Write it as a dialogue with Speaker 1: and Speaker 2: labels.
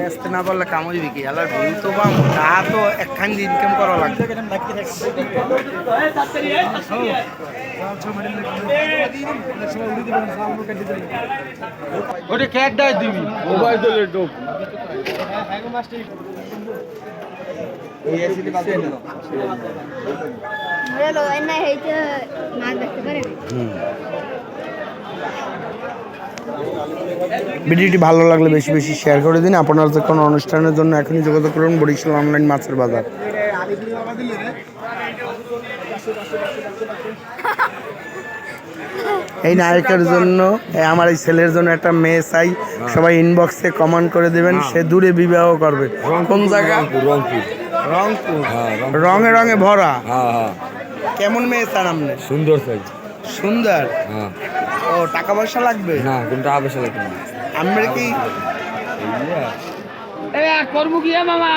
Speaker 1: আসতে না পারলে কামড়ি বিকি আলার ভিউ তো বাম তাহা তো একখান ইনকাম করা লাগবে। ওটা ক্যাট দেয় দিবি মোবাইল দলের ডোপ ভিডিওটি ভালো লাগলে বেশি বেশি শেয়ার করে দিন। আপনাদের কোনো অনুষ্ঠানের জন্য এখনই যোগাযোগ করুন বরিশাল অনলাইন মাছের বাজার। এই নায়কের জন্য আমার এই ছেলের জন্য একটা মেয়ে চাই, সবাই ইনবক্সে কমেন্ট করে দেবেন। সে দূরে বিবাহ করবে। কোন জায়গা? রংপুর। রংপুর রঙে রঙে ভরা। কেমন মেয়ে চান আপনি?
Speaker 2: সুন্দর চাই।
Speaker 1: সুন্দর? ও টাকা পয়সা লাগবে
Speaker 2: না, কিন্তু টাকা পয়সা লাগবে না।
Speaker 1: আমরা কি
Speaker 2: করবো কি মামা?